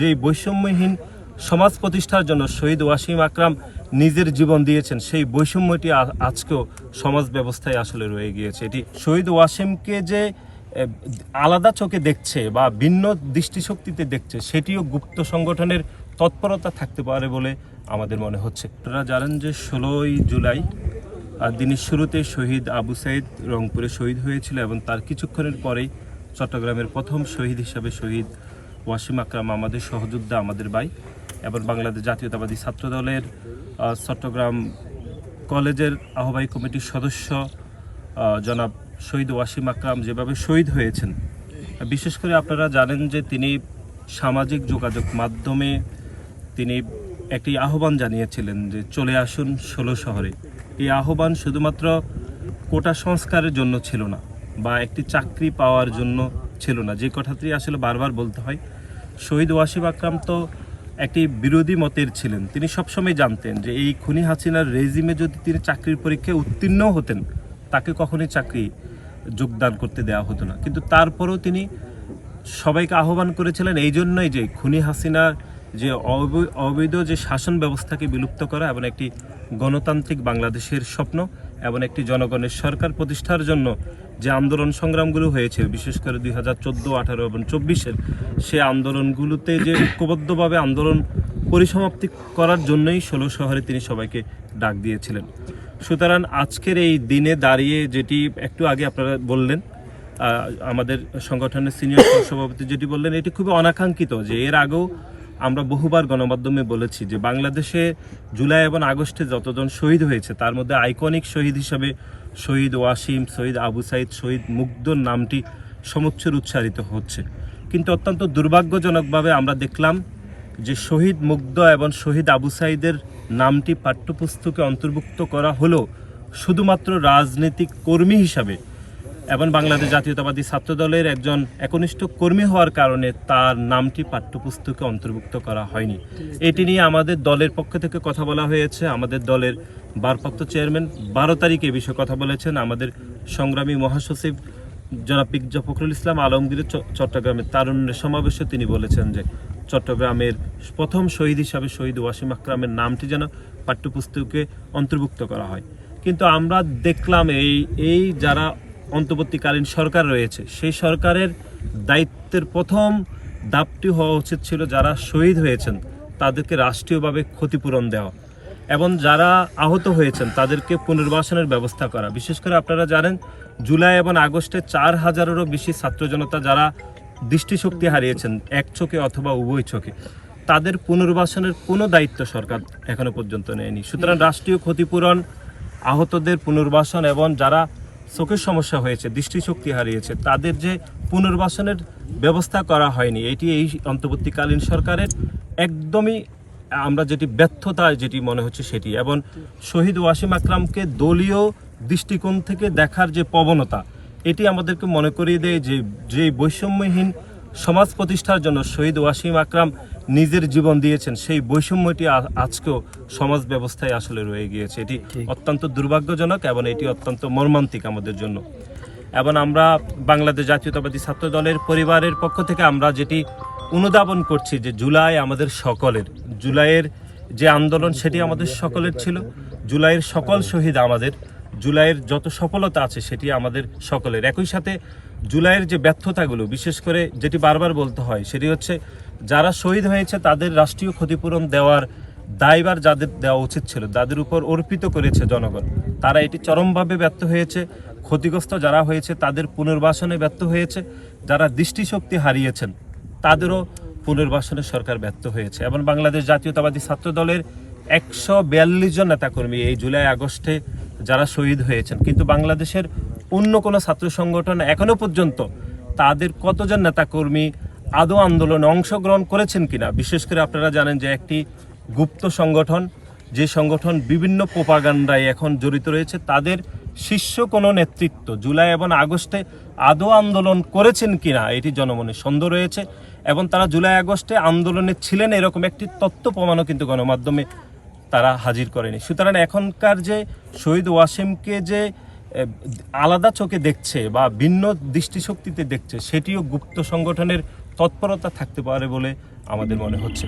যে বৈষম্যহীন সমাজ প্রতিষ্ঠার জন্য শহীদ ওয়াসিম আকরাম নিজের জীবন দিয়েছেন, সেই বৈষম্যটি আজকেও সমাজ ব্যবস্থায় আসলে রয়ে গিয়েছে। এটি শহীদ ওয়াসিমকে যে আলাদা চোখে দেখছে বা ভিন্ন দৃষ্টিশক্তিতে দেখছে, সেটিও গুপ্ত সংগঠনের তৎপরতা থাকতে পারে বলে আমাদের মনে হচ্ছে। আপনারা জানেন যে 16ই জুলাই দিনের শুরুতে শহীদ আবু সাইদ রংপুরে শহীদ হয়েছিল এবং তার কিছুক্ষণের পরেই চট্টগ্রামের প্রথম শহীদ হিসাবে শহীদ ওয়াসিম আকরাম আমাদের সহযোদ্ধা, আমাদের ভাই এবং বাংলাদেশ জাতীয়তাবাদী ছাত্র দলের চট্টগ্রাম কলেজের আহ্বায়ক কমিটির সদস্য জনাব শহীদ ওয়াসিম আকরাম যেভাবে শহীদ হয়েছেন, বিশেষ করে আপনারা জানেন যে তিনি সামাজিক যোগাযোগ মাধ্যমে তিনি একটি আহ্বান জানিয়েছিলেন যে চলে আসুন 16 শহরে। এই আহ্বান শুধুমাত্র কোটা সংস্কারের জন্য ছিল না বা একটি চাকরি পাওয়ার জন্য ছিল না, যে কথাটি আসলে বারবার বলতে হয়। শহীদ ওয়াসিম আকরাম তো একটি বিরোধী মতের ছিলেন। তিনি সবসময় জানতেন যে এই খুনি হাসিনার রেজিমে যদি তিনি চাকরির পরীক্ষায় উত্তীর্ণ হতেন, তাকে কখনোই চাকরি যোগদান করতে দেওয়া হতো না। কিন্তু তারপরেও তিনি সবাইকে আহ্বান করেছিলেন এই জন্যই যে খুনি হাসিনার যে অবৈধ যে শাসন ব্যবস্থাকে বিলুপ্ত করা এবং একটি গণতান্ত্রিক বাংলাদেশের স্বপ্ন এবং একটি জনগণের সরকার প্রতিষ্ঠার জন্য যে আন্দোলন সংগ্রামগুলো হয়েছে, বিশেষ করে 2014, 18 এবং 24-এর সে আন্দোলনগুলোতে যে ঐক্যবদ্ধভাবে আন্দোলন পরিসমাপ্তি করার জন্যই 16 শহরে তিনি সবাইকে ডাক দিয়েছিলেন। সুতরাং আজকের এই দিনে দাঁড়িয়ে যেটি একটু আগে আপনারা বললেন, আমাদের সংগঠনের সিনিয়র সভাপতি যেটি বললেন, এটি খুবই অনাকাঙ্ক্ষিত। যে এর আগেও আমরা বহুবার গণমাধ্যমে বলেছি যে বাংলাদেশে জুলাই এবং আগস্টে যতজন শহীদ হয়েছে তার মধ্যে আইকনিক শহীদ হিসাবে শহীদ ওয়াসিম, শহীদ আবু সাইদ, শহীদ মুগ্ধর নামটি সমুচ্চর উচ্চারিত হচ্ছে। কিন্তু অত্যন্ত দুর্ভাগ্যজনকভাবে আমরা দেখলাম যে শহীদ মুগ্ধ এবং শহীদ আবু সাইদের নামটি পাঠ্যপুস্তকে অন্তর্ভুক্ত করা হলো শুধুমাত্র রাজনৈতিক কর্মী হিসাবে এবং বাংলাদেশ জাতীয়তাবাদী ছাত্র দলের একজন একনিষ্ঠ কর্মী হওয়ার কারণে তার নামটি পাঠ্যপুস্তকে অন্তর্ভুক্ত করা হয়নি। এটি নিয়ে আমাদের দলের পক্ষ থেকে কথা বলা হয়েছে। আমাদের দলের ভারপ্রাপ্ত চেয়ারম্যান 12 তারিখে এ বিষয়ে কথা বলেছেন। আমাদের সংগ্রামী মহাসচিব জনাব পিকজা ফখরুল ইসলাম আলমগীরের চট্টগ্রামের তারুণ্যের সমাবেশে তিনি বলেছেন যে চট্টগ্রামের প্রথম শহীদ হিসাবে শহীদ ওয়াসিম আকরামের নামটি যেন পাঠ্যপুস্তকে অন্তর্ভুক্ত করা হয়। কিন্তু আমরা দেখলাম এই যারা অন্তর্বর্তীকালীন সরকার রয়েছে, সেই সরকারের দায়িত্বের প্রথম ধাপটি হওয়া উচিত ছিল যারা শহীদ হয়েছেন তাদেরকে রাষ্ট্রীয়ভাবে ক্ষতিপূরণ দেওয়া এবং যারা আহত হয়েছেন তাদেরকে পুনর্বাসনের ব্যবস্থা করা। বিশেষ করে আপনারা জানেন জুলাই এবং আগস্টে 4000-এরও বেশি ছাত্র জনতা যারা দৃষ্টিশক্তি হারিয়েছেন এক চোখে অথবা উভয় চোখে, তাদের পুনর্বাসনের কোনো দায়িত্ব সরকার এখনো পর্যন্ত নেয়নি। সুতরাং রাষ্ট্রীয় ক্ষতিপূরণ, আহতদের পুনর্বাসন এবং যারা চোখের সমস্যা হয়েছে, দৃষ্টিশক্তি হারিয়েছে, তাদের যে পুনর্বাসনের ব্যবস্থা করা হয়নি, এটি এই অন্তর্বর্তীকালীন সরকারের একদমই আমরা যেটি ব্যর্থতা যেটি মনে হচ্ছে সেটি। এবং শহীদ ওয়াসিম আকরামকে দলীয় দৃষ্টিকোণ থেকে দেখার যে প্রবণতা, এটি আমাদেরকে মনে করিয়ে দেয় যে বৈষম্যহীন সমাজ প্রতিষ্ঠার জন্য শহীদ ওয়াসিম আকরাম নিজের জীবন দিয়েছেন, সেই বৈষম্যটি আজকেও সমাজ ব্যবস্থায় আসলে রয়ে গিয়েছে। এটি অত্যন্ত দুর্ভাগ্যজনক এবং এটি অত্যন্ত মর্মান্তিক আমাদের জন্য। এবং আমরা বাংলাদেশ জাতীয়তাবাদী ছাত্র দলের পরিবারের পক্ষ থেকে আমরা যেটি অনুধাবন করছি যে জুলাই আমাদের সকলের, জুলাইয়ের যে আন্দোলন সেটি আমাদের সকলের ছিল, জুলাইয়ের সকল শহীদ আমাদের, জুলাইয়ের যত সফলতা আছে সেটি আমাদের সকলের। একই সাথে জুলাইয়ের যে ব্যর্থতাগুলো, বিশেষ করে যেটি বারবার বলতে হয় সেটি হচ্ছে যারা শহীদ হয়েছে তাদের রাষ্ট্রীয় ক্ষতিপূরণ দেওয়ার দায়ভার যাদের দেওয়া উচিত ছিল, যাদের উপর অর্পিত করেছে জনগণ, তারা এটি চরমভাবে ব্যর্থ হয়েছে। ক্ষতিগ্রস্ত যারা হয়েছে তাদের পুনর্বাসনে ব্যর্থ হয়েছে, যারা দৃষ্টিশক্তি হারিয়েছেন তাদেরও পুনর্বাসনে সরকার ব্যর্থ হয়েছে। এবং বাংলাদেশ জাতীয়তাবাদী ছাত্র দলের 142 জন নেতাকর্মী এই জুলাই আগস্টে যারা শহীদ হয়েছেন, কিন্তু বাংলাদেশের অন্য কোনো ছাত্র সংগঠন এখনো পর্যন্ত তাদের কতজন নেতাকর্মী আদৌ আন্দোলনে অংশগ্রহণ করেছেন কিনা। বিশেষ করে আপনারা জানেন যে একটি গুপ্ত সংগঠন, যে সংগঠন বিভিন্ন প্রোপাগান্ডায় এখন জড়িত রয়েছে, তাদের শীর্ষ কোনো নেতৃত্ব জুলাই এবং আগস্টে আদৌ আন্দোলন করেছেন কিনা এটি জনমনে সন্দেহ রয়েছে। এবং তারা জুলাই আগস্টে আন্দোলনে ছিলেন এরকম একটি তথ্য প্রমাণও কিন্তু গণমাধ্যমে তারা হাজির করেনি। সুতরাং এখনকার যে শহীদ ওয়াসিমকে যে আলাদা চোখে দেখছে বা ভিন্ন দৃষ্টিশক্তিতে দেখছে, সেটিও গুপ্ত সংগঠনের তৎপরতা থাকতে পারে বলে আমাদের মনে হচ্ছে।